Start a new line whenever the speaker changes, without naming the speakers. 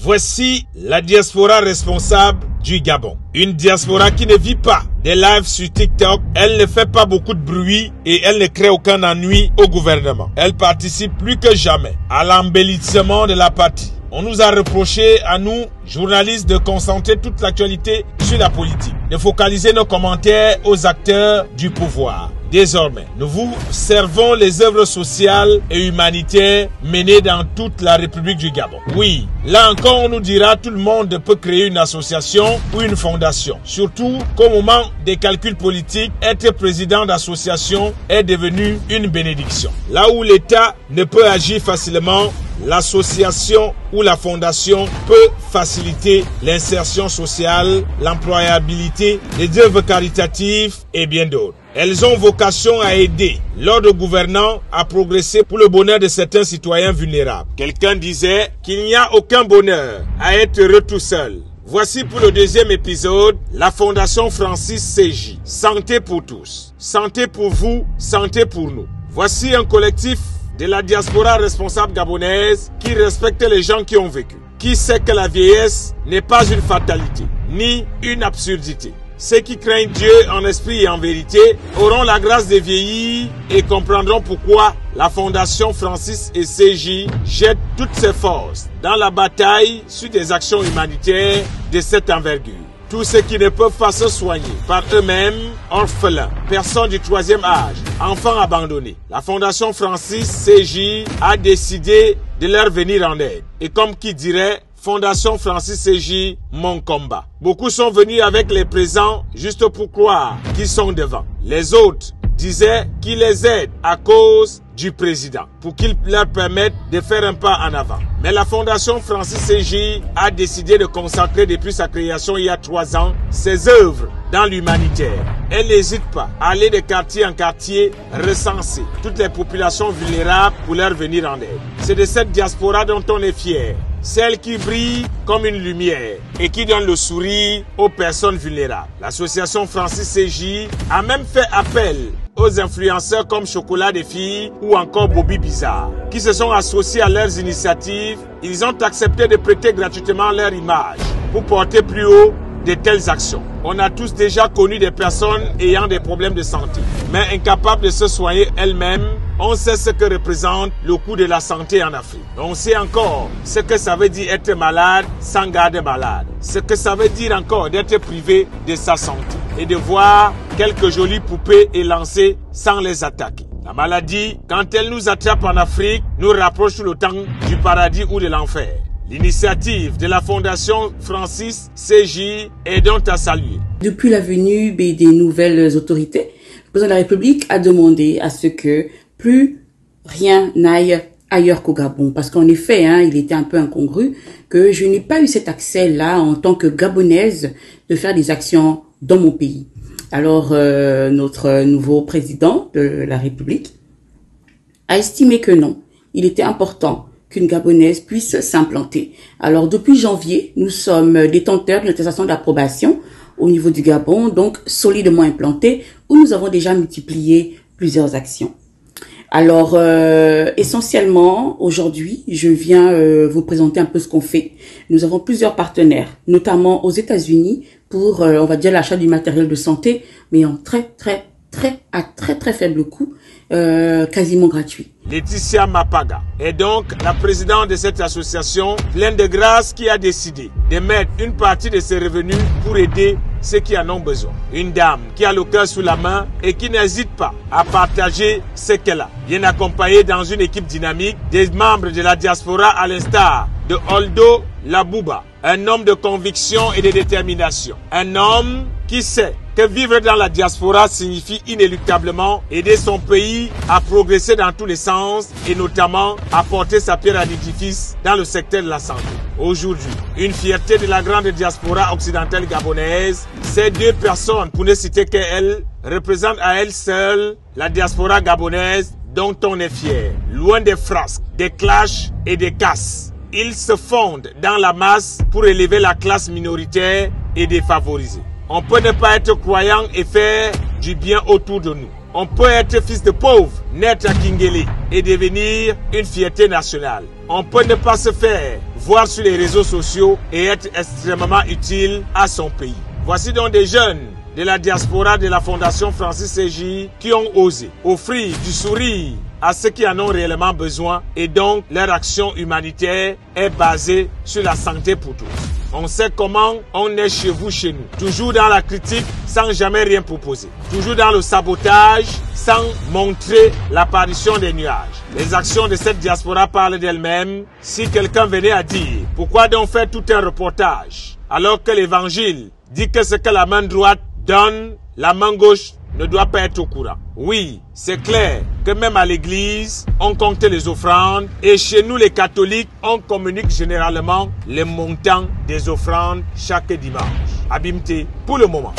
Voici la diaspora responsable du Gabon. Une diaspora qui ne vit pas des lives sur TikTok, elle ne fait pas beaucoup de bruit et elle ne crée aucun ennui au gouvernement. Elle participe plus que jamais à l'embellissement de la partie. On nous a reproché à nous, journalistes, de concentrer toute l'actualité sur la politique, de focaliser nos commentaires aux acteurs du pouvoir. Désormais, nous vous servons les œuvres sociales et humanitaires menées dans toute la République du Gabon. Oui, là encore on nous dira tout le monde peut créer une association ou une fondation. Surtout qu'au moment des calculs politiques, être président d'association est devenu une bénédiction. Là où l'État ne peut agir facilement, l'association ou la fondation peut faciliter l'insertion sociale, l'employabilité, les œuvres caritatives et bien d'autres. Elles ont vocation à aider l'ordre gouvernant à progresser pour le bonheur de certains citoyens vulnérables. Quelqu'un disait qu'il n'y a aucun bonheur à être heureux tout seul. Voici pour le deuxième épisode, la Fondation Francis CJ. Santé pour tous. Santé pour vous, santé pour nous. Voici un collectif de la diaspora responsable gabonaise qui respecte les gens qui ont vécu. Qui sait que la vieillesse n'est pas une fatalité, ni une absurdité. Ceux qui craignent Dieu en esprit et en vérité auront la grâce de vieillir et comprendront pourquoi la Fondation Francis et CJ jette toutes ses forces dans la bataille sur des actions humanitaires de cette envergure. Tous ceux qui ne peuvent pas se soigner par eux-mêmes, orphelins, personnes du troisième âge, enfants abandonnés. La Fondation Francis CJ a décidé de leur venir en aide. Et comme qui dirait, Fondation Francis CJ, mon combat. Beaucoup sont venus avec les présents juste pour croire qu'ils sont devant. Les autres disaient qu'ils les aident à cause du président, pour qu'il leur permette de faire un pas en avant. Mais la Fondation Francis CJ a décidé de consacrer depuis sa création il y a 3 ans ses œuvres dans l'humanitaire. Elle n'hésite pas à aller de quartier en quartier recenser toutes les populations vulnérables pour leur venir en aide. C'est de cette diaspora dont on est fier. Celle qui brille comme une lumière et qui donne le sourire aux personnes vulnérables. L'association Francis CJ a même fait appel aux influenceurs comme Chocolat des filles ou encore Bobby Bizarre, qui se sont associés à leurs initiatives. Ils ont accepté de prêter gratuitement leur image pour porter plus haut de telles actions. On a tous déjà connu des personnes ayant des problèmes de santé, mais incapables de se soigner elles-mêmes. On sait ce que représente le coût de la santé en Afrique. On sait encore ce que ça veut dire être malade sans garder malade. Ce que ça veut dire encore d'être privé de sa santé et de voir quelques jolies poupées élancées sans les attaquer. La maladie, quand elle nous attrape en Afrique, nous rapproche tout le temps du paradis ou de l'enfer. L'initiative de la Fondation Francis CJ est donc à saluer.
Depuis la venue des nouvelles autorités, le président de la République a demandé à ce que plus rien n'aille ailleurs qu'au Gabon. Parce qu'en effet, il était un peu incongru que je n'ai pas eu cet accès-là en tant que Gabonaise de faire des actions dans mon pays. Alors, notre nouveau président de la République a estimé que non, il était important qu'une Gabonaise puisse s'implanter. Alors, depuis janvier, nous sommes détenteurs d'une attestation d'approbation au niveau du Gabon, donc solidement implantée, où nous avons déjà multiplié plusieurs actions. Alors, essentiellement, aujourd'hui, je viens vous présenter un peu ce qu'on fait. Nous avons plusieurs partenaires, notamment aux États-Unis, pour, on va dire, l'achat du matériel de santé, mais en à très faible coût, quasiment gratuit.
Laetitia Mapaga est donc la présidente de cette association pleine de grâce qui a décidé de mettre une partie de ses revenus pour aider ceux qui en ont besoin. Une dame qui a le cœur sous la main et qui n'hésite pas à partager ce qu'elle a. Bien accompagnée dans une équipe dynamique des membres de la diaspora à l'instar de Oldo Labouba, un homme de conviction et de détermination. Un homme qui sait que vivre dans la diaspora signifie inéluctablement aider son pays à progresser dans tous les sens et notamment apporter sa pierre à l'édifice dans le secteur de la santé. Aujourd'hui, une fierté de la grande diaspora occidentale gabonaise, ces 2 personnes, pour ne citer qu'elles, représentent à elles seules la diaspora gabonaise dont on est fier. Loin des frasques, des clashs et des casses, ils se fondent dans la masse pour élever la classe minoritaire et défavorisée. On peut ne pas être croyant et faire du bien autour de nous. On peut être fils de pauvre, naître à Kingele et devenir une fierté nationale. On peut ne pas se faire voir sur les réseaux sociaux et être extrêmement utile à son pays. Voici donc des jeunes de la diaspora de la Fondation Francis Ségis qui ont osé offrir du sourire à ceux qui en ont réellement besoin et donc leur action humanitaire est basée sur la santé pour tous. On sait comment on est chez vous, chez nous. Toujours dans la critique sans jamais rien proposer. Toujours dans le sabotage sans montrer l'apparition des nuages. Les actions de cette diaspora parlent d'elles-mêmes. Si quelqu'un venait à dire pourquoi donc faire tout un reportage alors que l'évangile dit que ce que la main droite donne, la main gauche ne doit pas être au courant. Oui, c'est clair que même à l'église, on compte les offrandes et chez nous les catholiques, on communique généralement les montants des offrandes chaque dimanche. Abimté pour le moment.